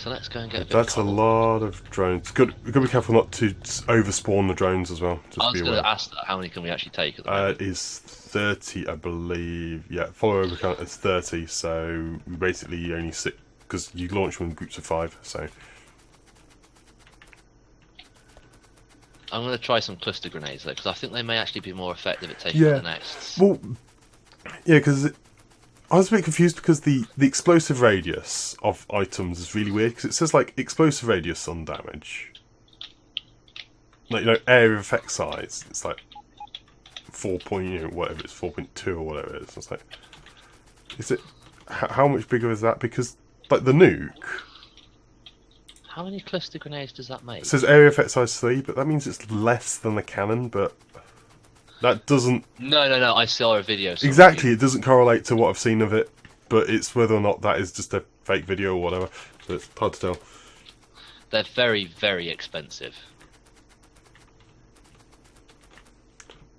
so let's go and get a bit That's of a coal. lot of drones. Good. We've got to be careful not to overspawn the drones as well. Just I was be going to aware. ask that, how many can we actually take at the moment? It is 30, I believe. Yeah, follow over count is 30. So we basically only sit because you launch them in groups of 5. So I'm going to try some cluster grenades though, because I think they may actually be more effective at taking yeah. out the nests. Well, yeah, because I was a bit confused because the explosive radius of items is really weird because it says like explosive radius on damage. Like, you know, area effect size. It's like 4 point, you know, whatever it's 4.2 or whatever it is. It's like, is it? How much bigger is that? Because like the nuke. How many cluster grenades does that make? It says area effect size 3, but that means it's less than the cannon, but that doesn't... No, I saw a video. Exactly, it doesn't correlate to what I've seen of it, but it's whether or not that is just a fake video or whatever, so it's hard to tell. They're very, very expensive.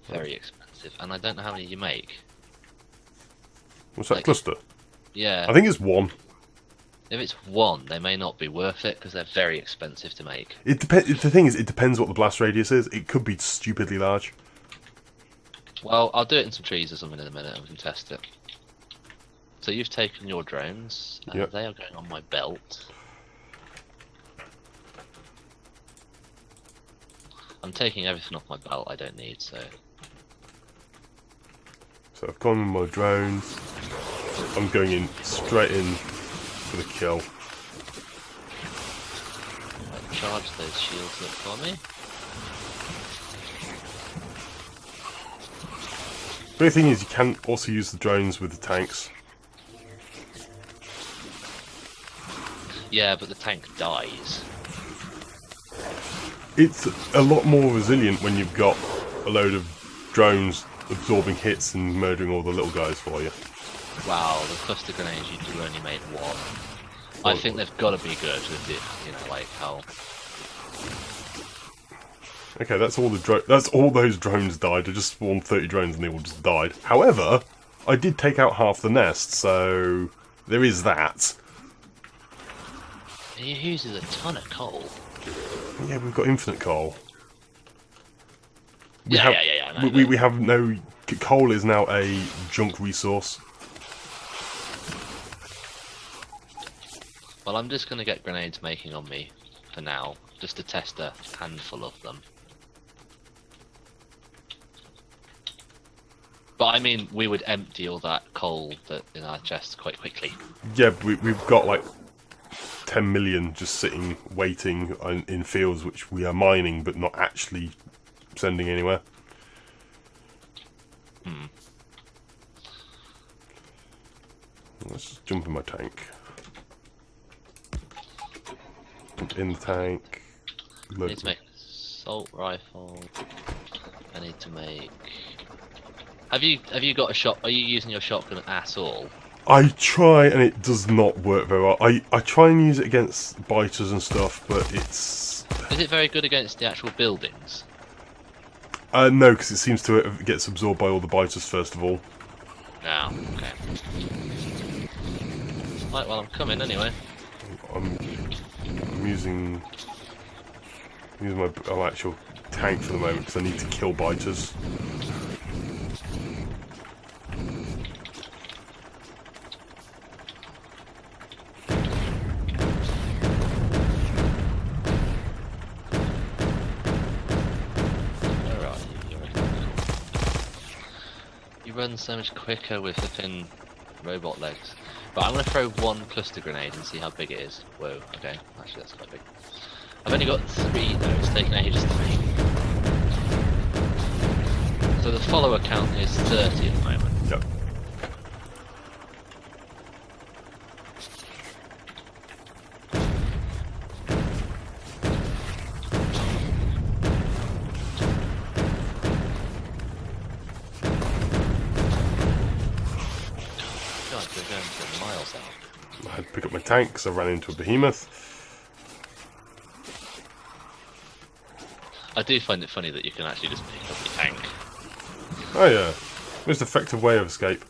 Very expensive, and I don't know how many you make. What's that, cluster? Yeah. I think it's 1. If it's 1, they may not be worth it, because they're very expensive to make. It depends. The thing is, it depends what the blast radius is. It could be stupidly large. Well, I'll do it in some trees or something in a minute, and we can test it. So you've taken your drones, and Yep. they are going on my belt. I'm taking everything off my belt I don't need, so... So I've gone with my drones. I'm going in straight in for the kill. Charge those shields up for me. The only thing is, you can also use the drones with the tanks. Yeah, but the tank dies. It's a lot more resilient when you've got a load of drones absorbing hits and murdering all the little guys for you. Wow, the cluster grenades you only made 1. I think they've got to be good with it, you know, like how... Okay, that's all that's all those drones died. I just spawned 30 drones and they all just died. However, I did take out half the nest, so there is that. He uses a ton of coal. Yeah, we've got infinite coal. Yeah. I know We have no... Coal is now a junk resource. Well, I'm just going to get grenades making on me for now, just to test a handful of them. But I mean, we would empty all that coal in our chests quite quickly. Yeah, we've got like 10 million just sitting, waiting in fields which we are mining but not actually sending anywhere. Let's just jump in my tank. Jump in the tank. I need to make an assault rifle. I need to make... Have you got a shot? Are you using your shotgun at all? I try and it does not work very well. I try and use it against biters and stuff, but it's... Is it very good against the actual buildings? No, because it seems to it gets absorbed by all the biters first of all. No, okay. Right, well I'm coming anyway. I'm using my actual tank for the moment because I need to kill biters. Where are you? You run so much quicker with flipping robot legs. Right, I'm going to throw 1 cluster grenade and see how big it is. Whoa, okay, actually that's quite big. I've only got 3 though, it's taken ages to make. So the follower count is 30 at the moment. Yep. God, we're going for miles out. I had to pick up my tank because I ran into a behemoth. I do find it funny that you can actually just pick up your tank. Oh yeah, most effective way of escape.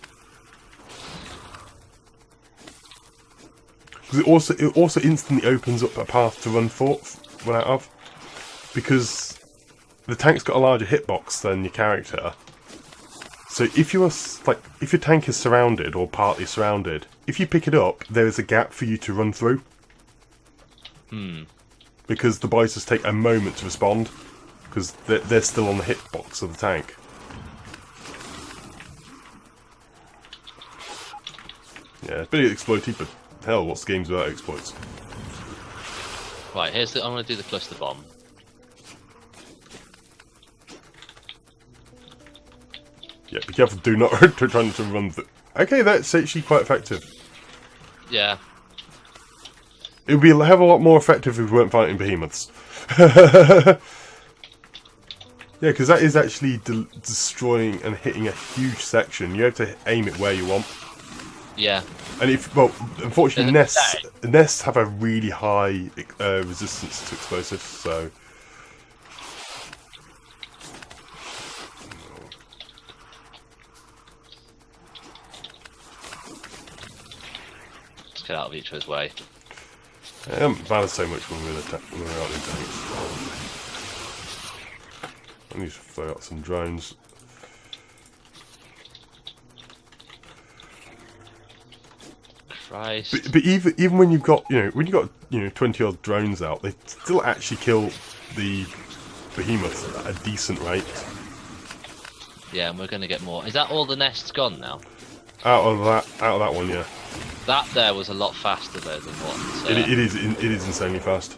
Because it also instantly opens up a path to run out of, because the tank's got a larger hitbox than your character. So if your tank is surrounded or partly surrounded, if you pick it up, there is a gap for you to run through. Because the biters take a moment to respond, because they're still on the hitbox of the tank. Yeah, it's a bit exploity, but hell, what's games without exploits? Right, I'm going to do the cluster bomb. Yeah, be careful, do not try to run through. Okay, that's actually quite effective. Yeah. It would be a hell of a lot more effective if we weren't fighting behemoths. Yeah, because that is actually destroying and hitting a huge section. You have to aim it where you want. Yeah. And unfortunately, nests have a really high resistance to explosives, so. Let's get out of each other's way. It doesn't matter so much when we're out in tanks. I need to throw out some drones. Christ. But even when you've got 20 odd drones out, they still actually kill the behemoths at a decent rate. Yeah, and we're going to get more. Is that all the nests gone now? Out of that one, yeah. That there was a lot faster though than what. It is insanely fast.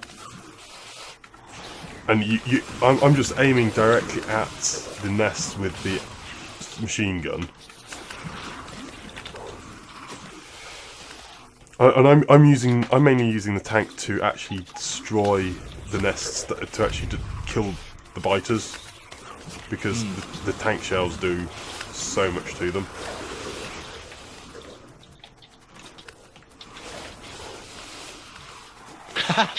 And I'm just aiming directly at the nest with the machine gun. And I'm mainly using the tank to actually destroy the nests, to actually kill the biters, because the tank shells do so much to them.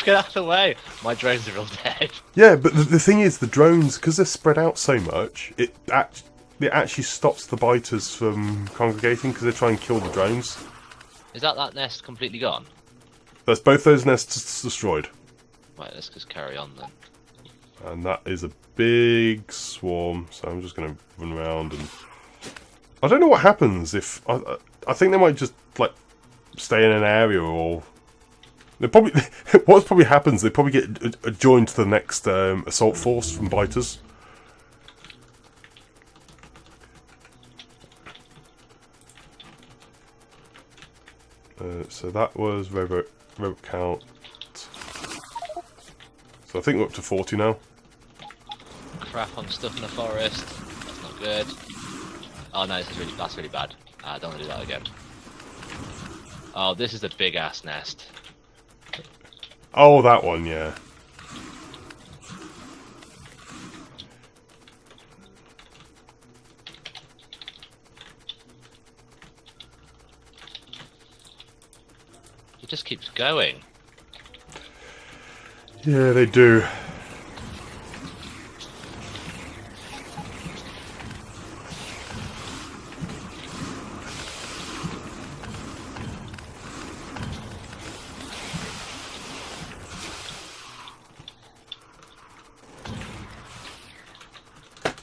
Get out of the way! My drones are all dead. Yeah, but the thing is, the drones, because they're spread out so much, it actually stops the biters from congregating, because they try and kill the drones. Is that nest completely gone? That's both those nests destroyed. Right, let's just carry on then. And that is a big swarm, so I'm just going to run around and... I don't know what happens if... I think they might just, like, stay in an area, or... They probably... what probably happens, they probably get joined to the next assault force from biters. So that was robot count. So I think we're up to 40 now. Crap, I'm stuck in the forest. That's not good. Oh no, that's really bad. I don't want to do that again. Oh, this is a big ass nest. Oh, that one, yeah. It just keeps going. Yeah, they do.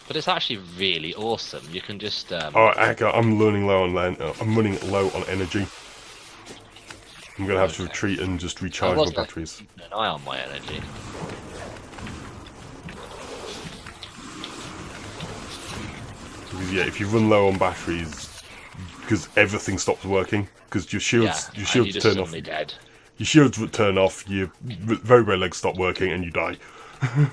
But it's actually really awesome. You can just. Alright, I'm running low on I'm running low on energy. I'm gonna have to retreat and just recharge my batteries. Keeping an eye on my energy. Because, yeah, if you run low on batteries, because everything stops working, because your shields turn off. Dead. Your shields would turn off. Your very legs stop working, and you die. Ow,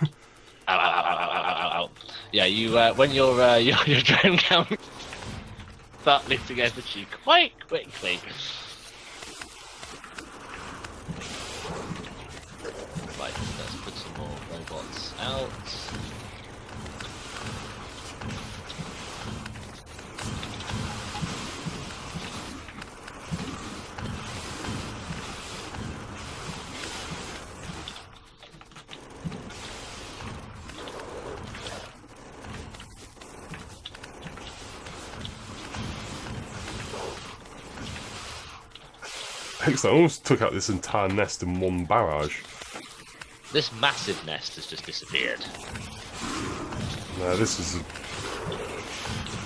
ow, ow, ow, ow, ow, ow. Yeah, you when your drone count start lifting energy quite quickly. Right, let's put some more robots out. Excellent. I almost took out this entire nest in one barrage. This massive nest has just disappeared. No, this is...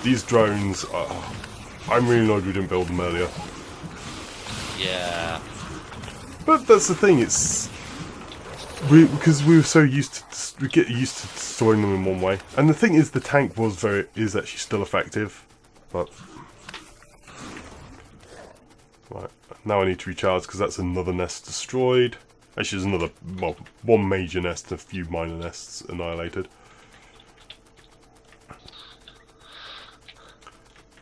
These drones are... I'm really annoyed we didn't build them earlier. Yeah. But that's the thing, it's... Because we were so used to... We get used to storing them in one way. And the thing is, the tank is actually still effective. But... Right, now I need to recharge because that's another nest destroyed. Actually, there's another... Well, one major nest and a few minor nests annihilated.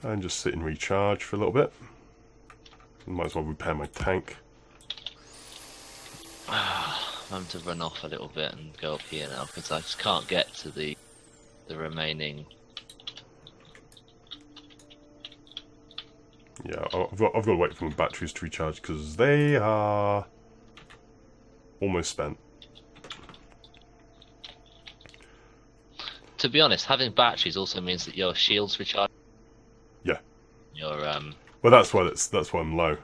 And just sit and recharge for a little bit. Might as well repair my tank. I'm to run off a little bit and go up here now because I just can't get to the remaining. Yeah, I've got to wait for my batteries to recharge because they are almost spent. To be honest, having batteries also means that your shields recharge. Yeah. Your Well, that's why I'm low.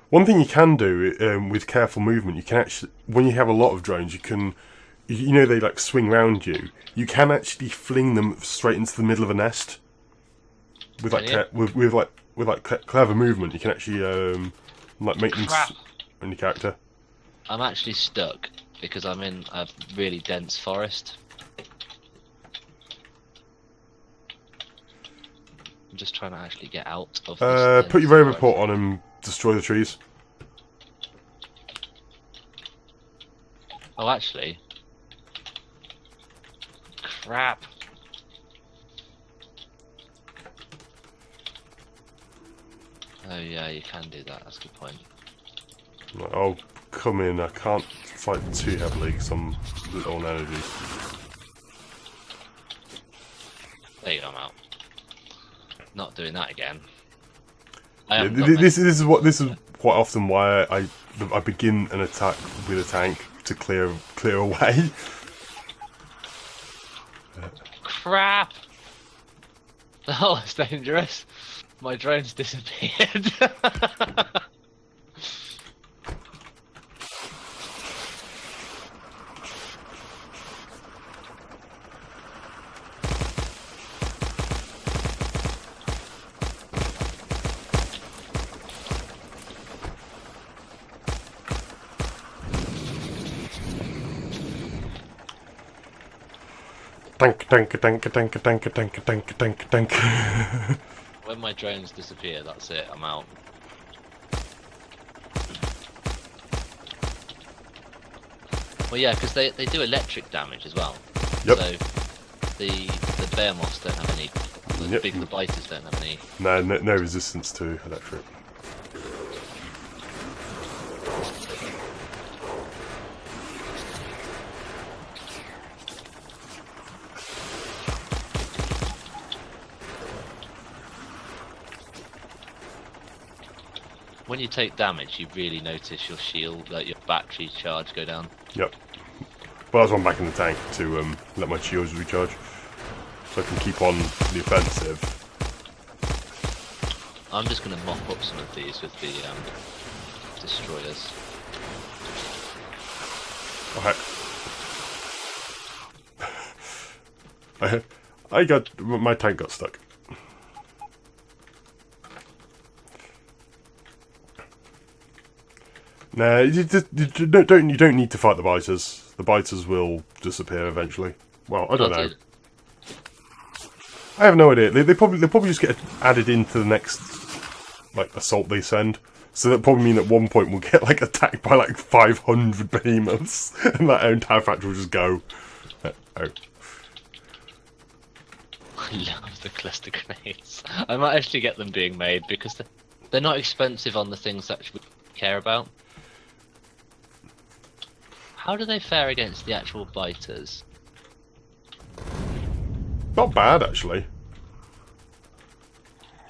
One thing you can do with careful movement, you can actually, when you have a lot of drones, you can, you know, they like swing round you. You can actually fling them straight into the middle of a nest. With like with clever movement, you can actually like make them on your character. I'm actually stuck because I'm in a really dense forest. I'm just trying to actually get out of this. Put your rover report on and destroy the trees. Oh, actually. Crap. Oh yeah, you can do that, that's a good point. Right, I'll come in, I can't fight too heavily because I'm low on energy. There you go, I'm out. Not doing that again. Yeah, this is quite often why I begin an attack with a tank to clear away. Crap! Oh, it's dangerous. My drone's disappeared. Tank. When my drones disappear, that's it, I'm out. Well, yeah, because they do electric damage as well. Yep. So the bear moss don't have any. The big biters don't have any. No resistance to electric. When you take damage, you really notice your shield, like your battery charge, go down. Yep. Well, that's why I'm back in the tank to let my shields recharge, so I can keep on the offensive. I'm just going to mop up some of these with the destroyers. Okay. My tank got stuck. Nah, you don't need to fight the biters. The biters will disappear eventually. Well, I don't know. I have no idea. They probably just get added into the next like assault they send. So that probably mean at one point we'll get like attacked by like 500 behemoths, and that entire factory will just go. Oh. I love the cluster grenades. I might actually get them being made because they're not expensive on the things that we care about. How do they fare against the actual biters? Not bad, actually.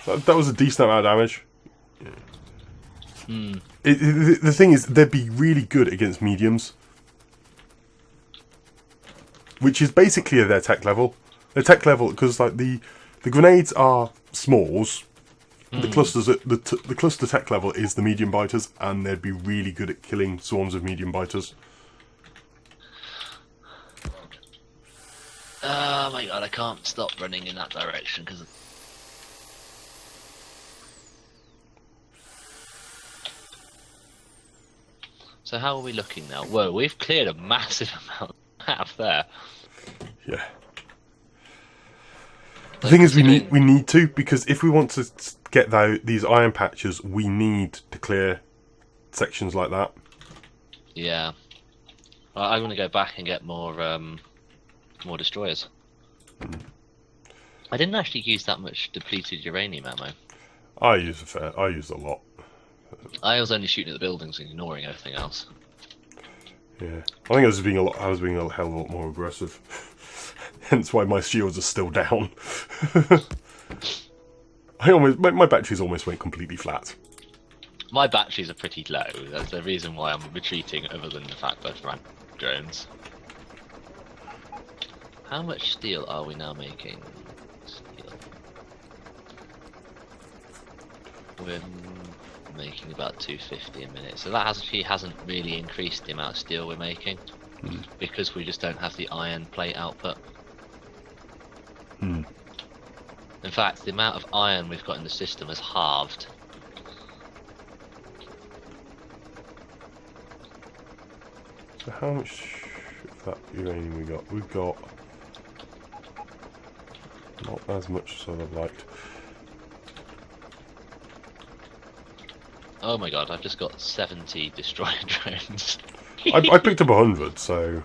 That was a decent amount of damage. Hmm. The thing is, they'd be really good against mediums. Which is basically their tech level. Their tech level, because like the grenades are smalls, The clusters, the cluster tech level is the medium biters, and they'd be really good at killing swarms of medium biters. Oh my god, I can't stop running in that direction because. So how are we looking now? Whoa, we've cleared a massive amount of map there. Yeah. The thing is, we need to, because if we want to get these iron patches, we need to clear sections like that. Yeah. Well, I'm gonna go back and get more destroyers. I didn't actually use that much depleted uranium ammo. I use a lot. I was only shooting at the buildings and ignoring everything else. Yeah, I think I was being a hell of a lot more aggressive. Hence why my shields are still down. My batteries almost went completely flat. My batteries are pretty low. That's the reason why I'm retreating, other than the fact that I've ran drones. How much steel are we now making? Steel. We're making about 250 a minute, so that actually hasn't really increased the amount of steel we're making, because we just don't have the iron plate output. In fact, the amount of iron we've got in the system has halved. So how much of that uranium we got? We've got not as much as I'd have liked. Oh my god, I've just got 70 destroyer drones. I picked up 100, so...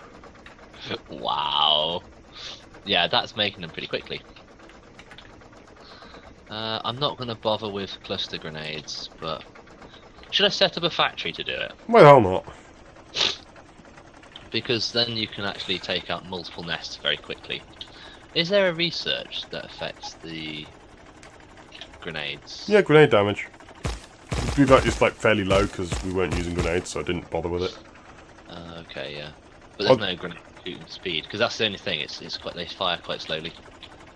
Wow. Yeah, that's making them pretty quickly. I'm not going to bother with cluster grenades, but... Should I set up a factory to do it? Why the hell not? Because then you can actually take out multiple nests very quickly. Is there a research that affects the grenades? Yeah, grenade damage. It's like fairly low because we weren't using grenades, so I didn't bother with it. Okay, yeah, but there's no grenade shooting speed, because that's the only thing. It's quite, they fire quite slowly.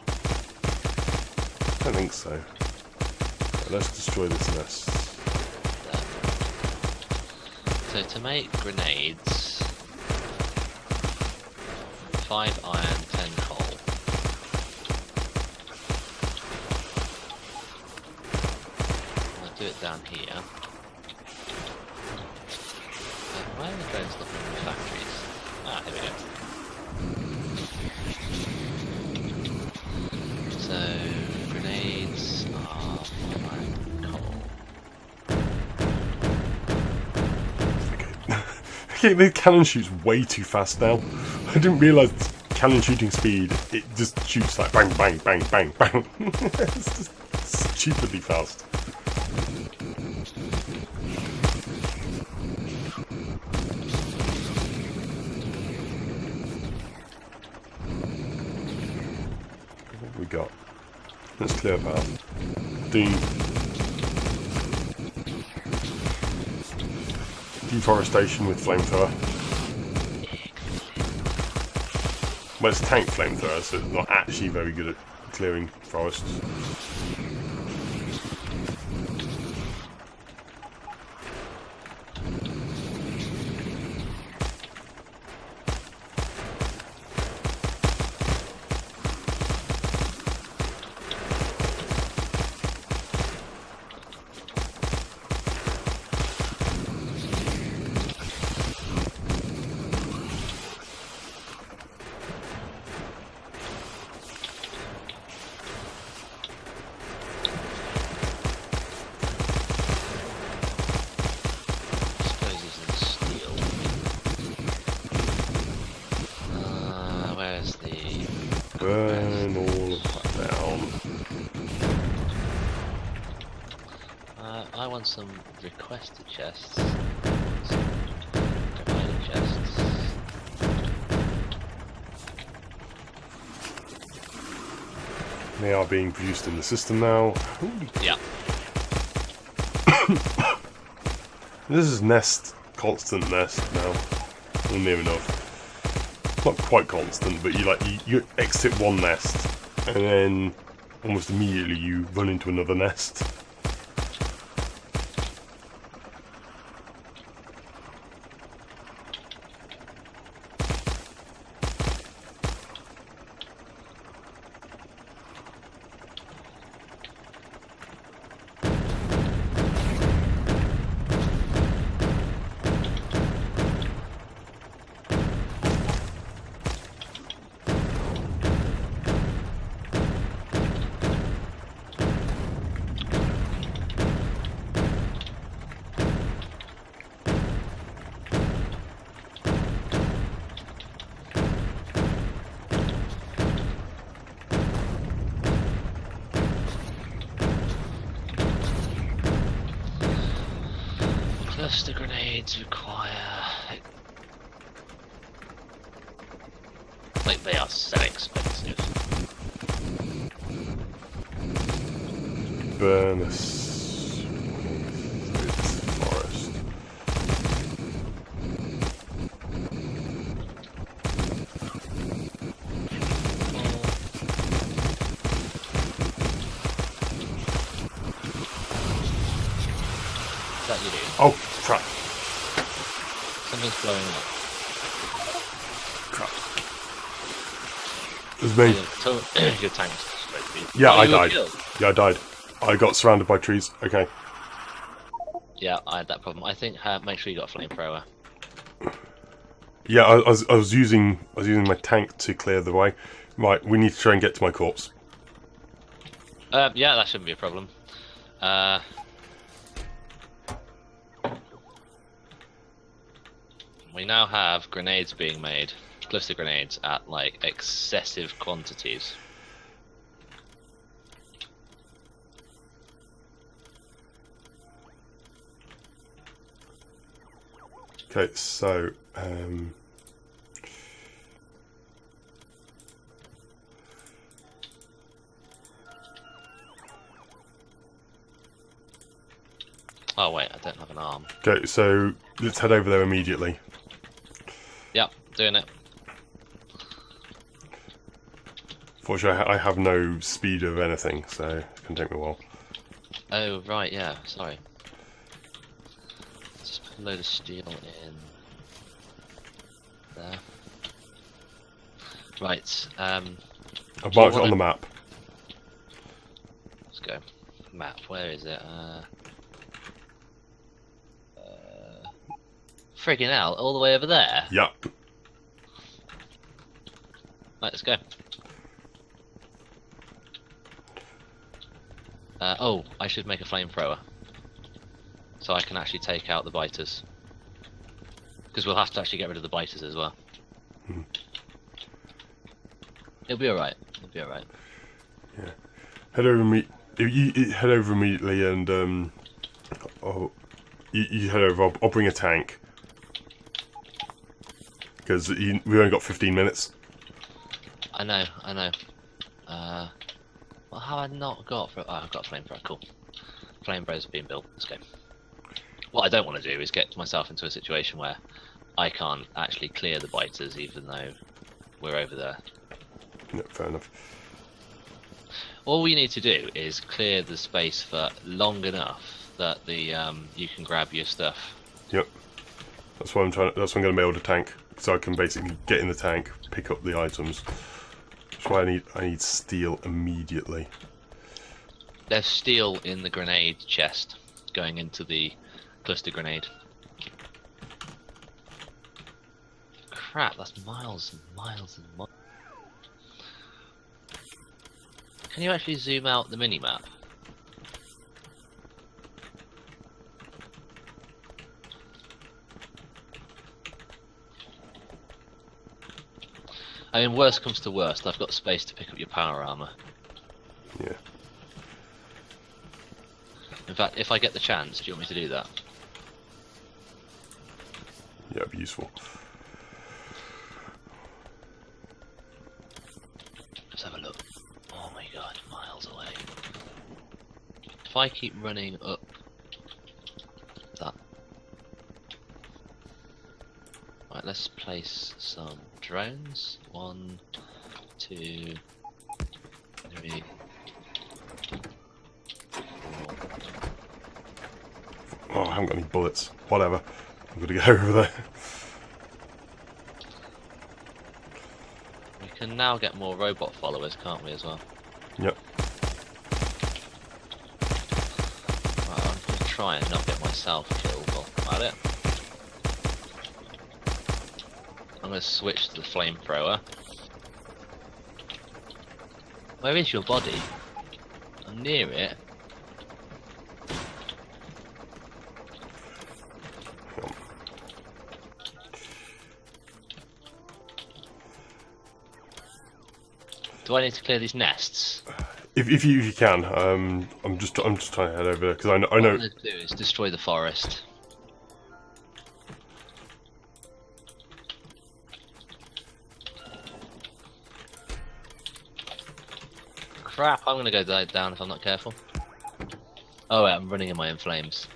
I don't think so. Right, let's destroy this nest. So to make grenades, 5 iron, 10 coal. Do it down here. Why are the drones not in the factories? Ah, here we go. So, grenades are coal. Okay, the cannon shoots way too fast now. I didn't realise cannon shooting speed, it just shoots like bang, bang, bang, bang, bang. It's just stupidly fast. What have we got? Let's clear up our deforestation with flamethrower. Well, it's tank flamethrower, so it's not actually very good at clearing forests. Burn all of that down. I want some requested chests. Some provided chests. They are being produced in the system now. Yeah. This is constant nest now. Or near enough. Not quite constant, but you exit one nest, and then almost immediately you run into another nest. Cluster grenades require... Like, they are so expensive. Furnace. Forest. Is that you? Oh, crap. Something's blowing up. Crap. It was me. Your tank's supposed to be... Yeah, Oh, I you were died. killed. Yeah, I died. I got surrounded by trees. Okay. Yeah, I had that problem. I think make sure you got a flamethrower. Yeah, I was using my tank to clear the way. Right, we need to try and get to my corpse. Yeah, that shouldn't be a problem. We now have grenades being made, cluster grenades, at like excessive quantities. Okay, so Oh wait, I don't have an arm. okay, so let's head over there immediately. Yep, doing it. Fortunately, I have no speed of anything, so it's gonna take me a while. Oh right, yeah. Sorry. Let's just put a load of steel in there. Right. I've Do you marked it on wanna- the map. Let's go. Map. Where is it? Friggin' hell! All the way over there. Yep. Let's go. Oh, I should make a flamethrower. So I can actually take out the biters. Because we'll have to actually get rid of the biters as well. Hmm. It'll be alright. It'll be alright. Yeah. Head over head over immediately, and you head over. I'll bring a tank because we only got 15 minutes. I know. Well, how have I not got? Oh, I've got a flamethrower. Cool. Flamethrowers are being built. Let's go. What I don't want to do is get myself into a situation where I can't actually clear the biters, even though we're over there. No, fair enough. All we need to do is clear the space for long enough that the you can grab your stuff. Yep. That's why I'm trying. That's why I'm going to build a tank, so I can basically get in the tank, pick up the items. That's why I need steel immediately. There's steel in the grenade chest going into the cluster grenade. Crap, that's miles and miles and miles. Can you actually zoom out the mini-map? I mean, worst comes to worst, I've got space to pick up your power armor. Yeah. In fact, if I get the chance, do you want me to do that? Yeah, it'd be useful. Let's have a look. Oh my god, miles away. If I keep running up that. Right, let's place some drones. 1, 2, 3, 4. Oh, I haven't got any bullets. Whatever. I'm going to go over there. We can now get more robot followers, can't we, as well? Yep. Right, I'm going to try and not get myself killed while I'm at it. I'm going to switch to the flamethrower. Where is your body? I'm near it. Do I need to clear these nests? If you can, I'm just trying to head over there because I know. What I'm going to do is destroy the forest. crap, I'm gonna go down if I'm not careful. Oh wait, I'm running in my own flames.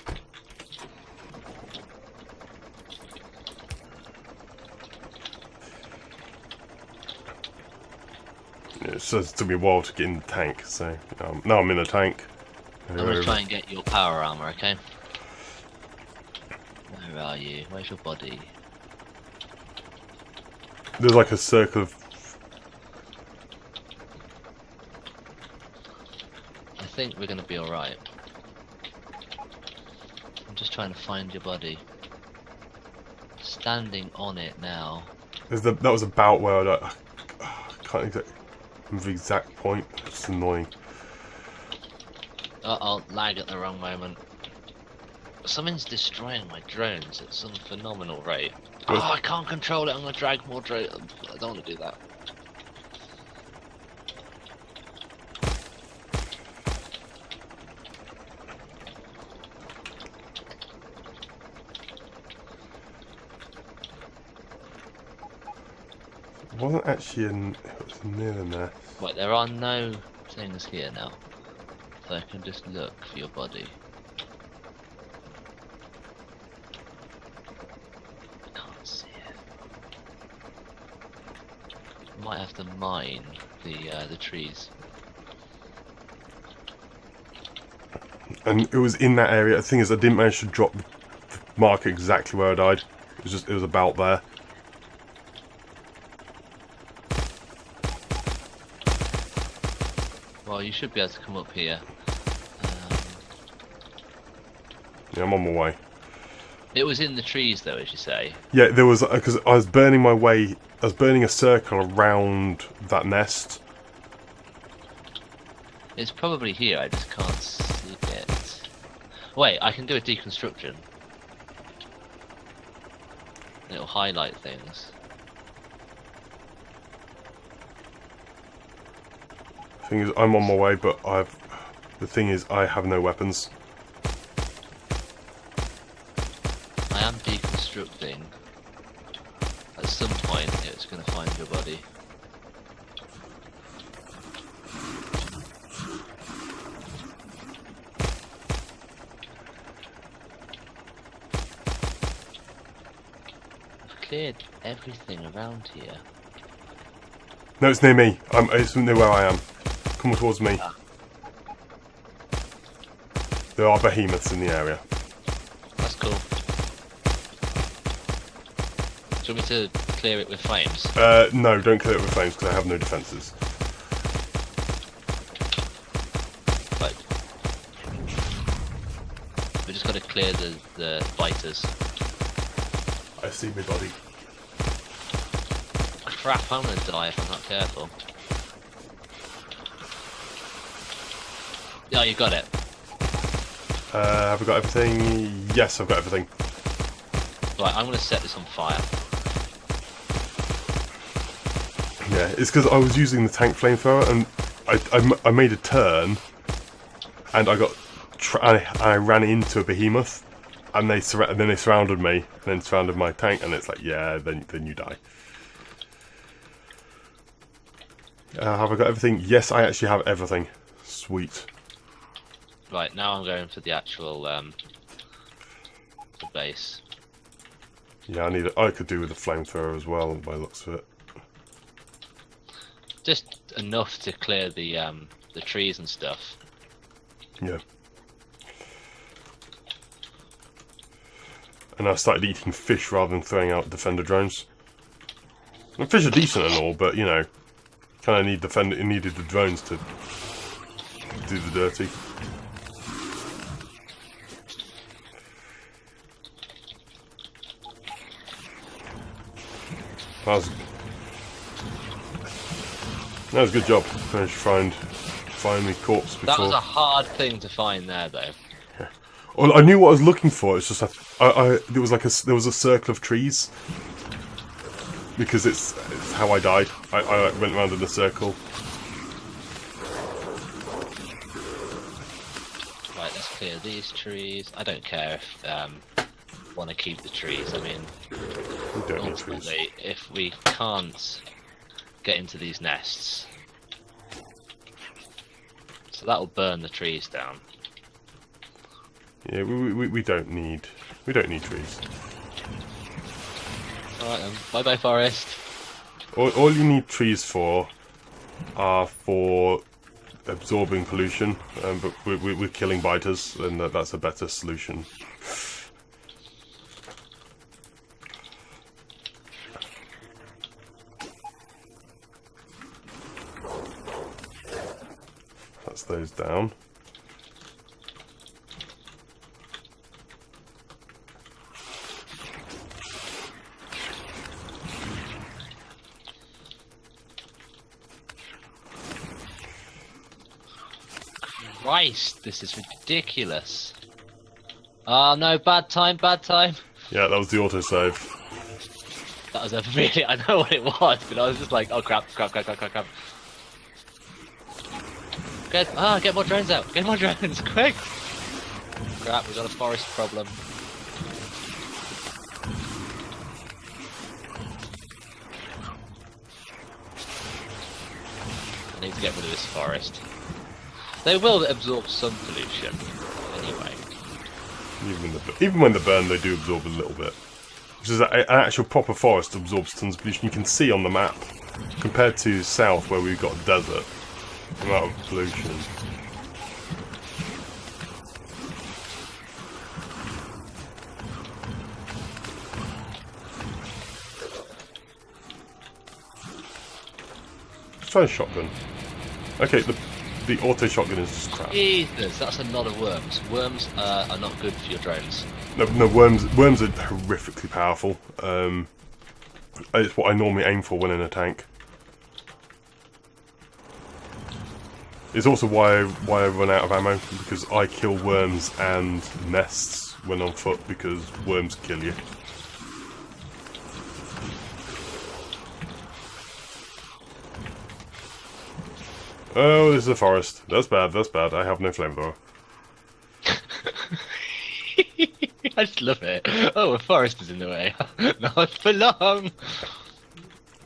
Yeah, it says it took me a while to get in the tank, so now I'm in a tank. I'm gonna try and get your power armor, okay? Where are you? Where's your body? There's like a circle of... I think we're gonna be alright. I'm just trying to find your body. Standing on it now. That was about where I can't remember the exact point. It's annoying. Uh-oh, lag at the wrong moment. Something's destroying my drones at some phenomenal rate. Good. Oh, I can't control it. I'm gonna drag more drones. I don't want to do that. It wasn't actually in... It was near in there. Wait, there are no things here now. So I can just look for your body. Can't see it. Might have to mine the trees. And it was in that area. The thing is, I didn't manage to drop the marker exactly where I died. It was about there. Well, you should be able to come up here. Yeah, I'm on my way. It was in the trees, though, as you say. Yeah, there was, because I was burning my way. I was burning a circle around that nest. It's probably here. I just can't see it. Wait, I can do a deconstruction. It'll highlight things. Thing is, I'm on my way, but the thing is, I have no weapons. I am deconstructing. At some point, it's going to find your body. I've cleared everything around here. No, it's near me. It's near where I am. Come towards me. There are behemoths in the area. That's cool. Do you want me to clear it with flames? No, don't clear it with flames because I have no defences. Right. We just got to clear the biters. I see my body. Crap, I'm gonna die if I'm not careful. Yeah, you got it. Have I got everything? Yes, I've got everything. Right, I'm gonna set this on fire. Yeah, it's because I was using the tank flamethrower and I made a turn and I ran into a behemoth and then they surrounded me and then surrounded my tank and it's like, yeah, then you die. Have I got everything? Yes, I actually have everything. Sweet. Right, now I'm going for the actual the base. Yeah, I could do with a flamethrower as well by the looks of it. Just enough to clear the trees and stuff. Yeah. And I started eating fish rather than throwing out defender drones. And fish are decent and all, but you know, kind of needed the drones to do the dirty. That was a good job. Managed to find the corpse before. That was a hard thing to find there, though. Yeah. Well, I knew what I was looking for. It's just there was a circle of trees because it's how I died. I went around in a circle. Right, let's clear these trees. I don't care if want to keep the trees. I mean, We don't need trees. ultimately, if we can't get into these nests, So that'll burn the trees down. Yeah, we don't need trees. Alright then, bye bye forest. All you need trees for are for absorbing pollution, but we're killing biters, and that's a better solution. That's those down. Christ, this is ridiculous. Oh no, bad time, bad time. Yeah, that was the autosave. That was a really, I know what it was, but I was just like, oh crap, crap, crap, crap, crap, crap. Get more drones out, get more drones, quick! Crap, we got a forest problem. I need to get rid of this forest. They will absorb some pollution, anyway. Even when they burn, they do absorb a little bit. Which is an actual proper forest absorbs tons of pollution. You can see on the map, compared to south where we've got a desert, the amount of pollution. Let's try a shotgun. Okay, the auto shotgun is just crap. Jesus, that's a lot of worms. Worms are not good for your drones. No, worms are horrifically powerful. It's what I normally aim for when in a tank. It's also why I run out of ammo, because I kill worms and nests when on foot, because worms kill you. Oh, this is a forest. That's bad, that's bad. I have no flamethrower. I just love it. Oh, a forest is in the way. Not for long.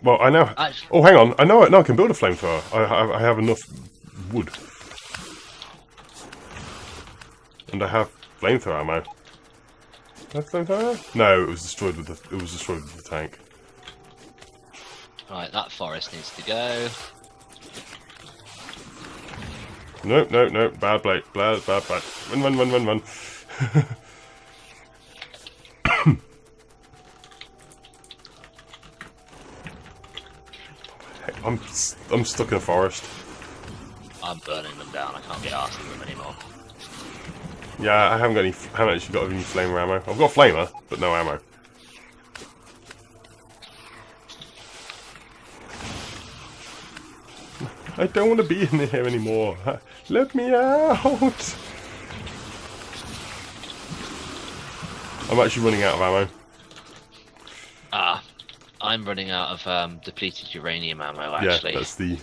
Well, I know. Oh, hang on. I know I can build a flamethrower. I have enough wood. And I have flamethrower ammo. Have flamethrower? No, it was destroyed with the tank. Right, that forest needs to go. No, no, no. Bad play. Bad. Run. I'm stuck in a forest. I'm burning them down. I can't get arsed with them anymore. Yeah, I haven't actually got any flamer ammo. I've got a flamer, but no ammo. I don't want to be in here anymore. Let me out! I'm actually running out of ammo. Ah, I'm running out of depleted uranium ammo, actually. Yeah, that's the...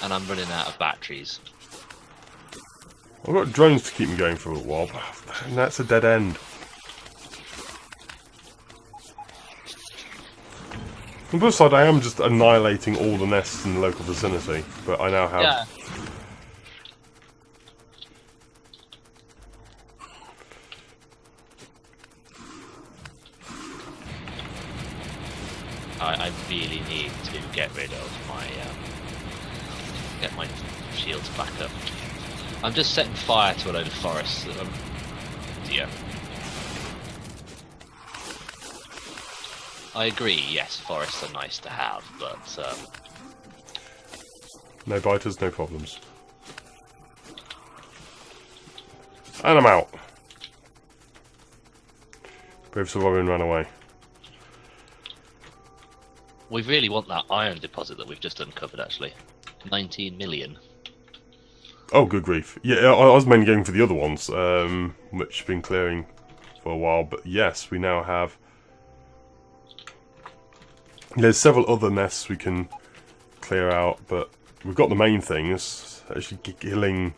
And I'm running out of batteries. I've got drones to keep me going for a while, and that's a dead end. On the plus side, I am just annihilating all the nests in the local vicinity, but I now have... Yeah. I really need to get rid of my... get my shields back up. I'm just setting fire to a load of forests. Yeah. I agree, yes, forests are nice to have, but... No biters, no problems. And I'm out. Brave Surviving ran away. We really want that iron deposit that we've just uncovered, actually. 19 million. Oh, good grief. Yeah, I was mainly going for the other ones, which have been clearing for a while, but yes, we now have... There's several other nests we can clear out, but we've got the main things. Actually killing...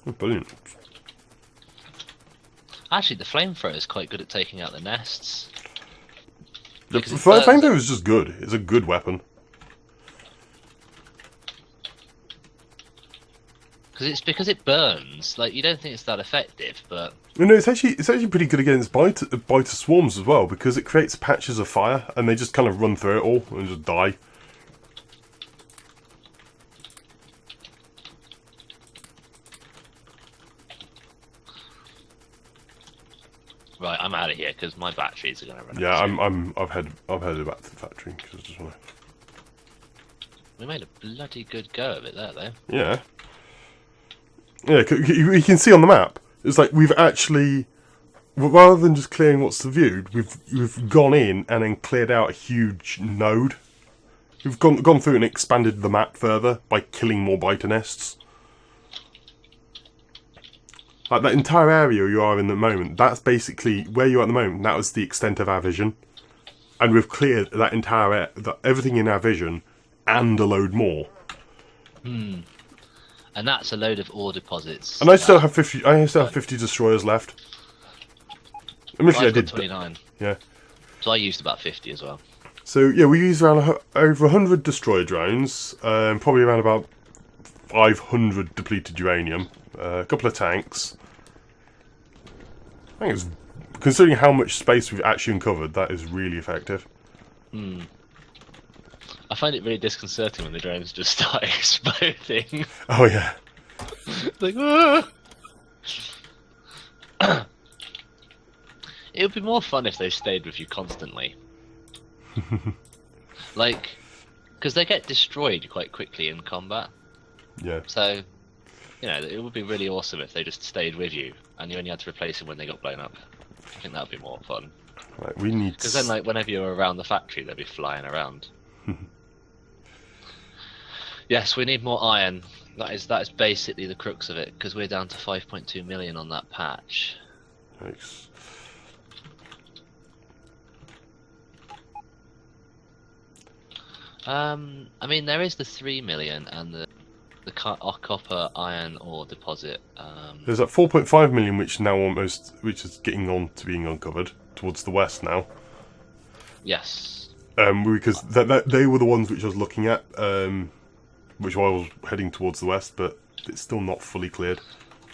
Oh, brilliant. Actually, the flamethrower is quite good at taking out the nests. The Because it burns flamethrower it. is just good. It's a good weapon. Because it burns. Like, you don't think it's that effective, but No, it's actually pretty good against biter swarms as well, because it creates patches of fire and they just kind of run through it all and just die. right, I'm out of here because my batteries are going to run out. Yeah, soon. I've headed back to the factory because I just want to. We made a bloody good go of it there, though. Yeah. Yeah, you can see on the map. It's like we've actually, rather than just clearing what's viewed, we've gone in and then cleared out a huge node. We've gone through and expanded the map further by killing more biter nests. Like that entire area you are in the moment, that's basically where you are at the moment. That was the extent of our vision, and we've cleared that entire everything in our vision and a load more. Hmm. And that's a load of ore deposits. And I still have 50. I still have 50 destroyers left. Initially, I I've got did. 29. Yeah. So I used about 50 as well. So yeah, we used around over 100 destroyer drones, probably around about 500 depleted uranium, a couple of tanks. I think it's, considering how much space we've actually uncovered, that is really effective. Hmm. I find it really disconcerting when the drones just start exploding. Oh yeah. Like, ah! It would be more fun if they stayed with you constantly. Like, because they get destroyed quite quickly in combat. Yeah. So, you know, it would be really awesome if they just stayed with you and you only had to replace them when they got blown up. I think that would be more fun. Right, we need. Because then, like, whenever you're around the factory, they'll be flying around. Yes, we need more iron. That is basically the crux of it, because we're down to 5.2 million on that patch. Nice. I mean, there is the 3 million and the copper iron ore deposit. There's that 4.5 million, which is getting on to being uncovered towards the west now. Yes. Because they were the ones which I was looking at, which I was heading towards the west, but it's still not fully cleared.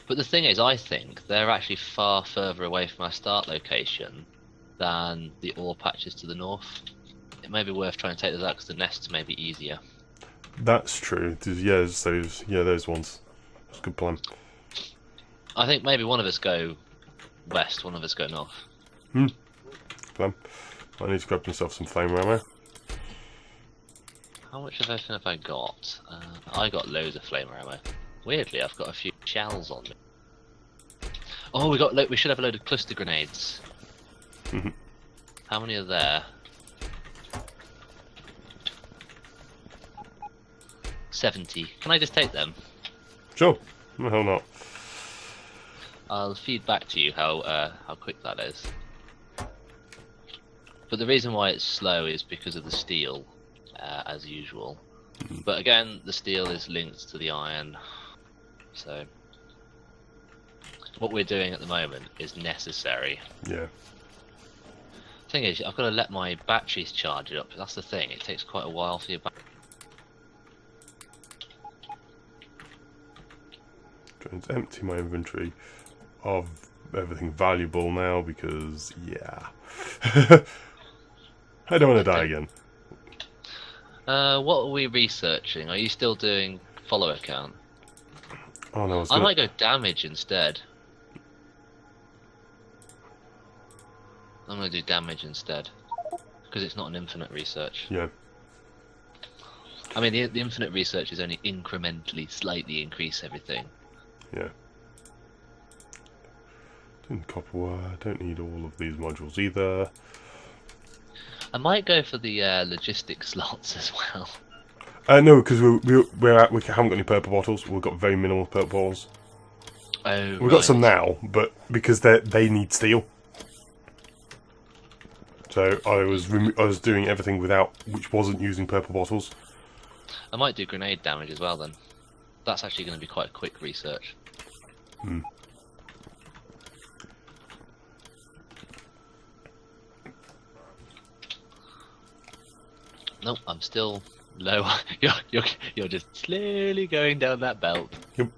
But the thing is, I think they're actually far further away from our start location than the ore patches to the north. It may be worth trying to take those out because the nests may be easier. That's true. Those ones. That's a good plan. I think maybe one of us go west, one of us go north. Plan. I need to grab myself some flame ammo. How much of everything have I got? I got loads of flamer ammo. Weirdly, I've got a few shells on me. Oh, we should have a load of cluster grenades. How many are there? 70. Can I just take them? Sure. The hell not. I'll feed back to you how quick that is. But the reason why it's slow is because of the steel, as usual. But again, the steel is linked to the iron. So what we're doing at the moment is necessary. Yeah. Thing is, I've got to let my batteries charge up. That's the thing. It takes quite a while for your battery. Trying to empty my inventory of everything valuable now because, yeah. I don't want to die again. What are we researching? Are you still doing follower count? Oh no, I might go damage instead. I'm going to do damage instead. Because it's not an infinite research. Yeah. I mean, the infinite research is only incrementally, slightly increase everything. Yeah. Copper wire. Don't need all of these modules either. I might go for the logistic slots as well. No, because we haven't got any purple bottles. We've got very minimal purple bottles. Oh, We've got some now, but because they need steel. So I was doing everything which wasn't using purple bottles. I might do grenade damage as well then. That's actually going to be quite a quick research. Nope, I'm still low. You're just slowly going down that belt. Yep.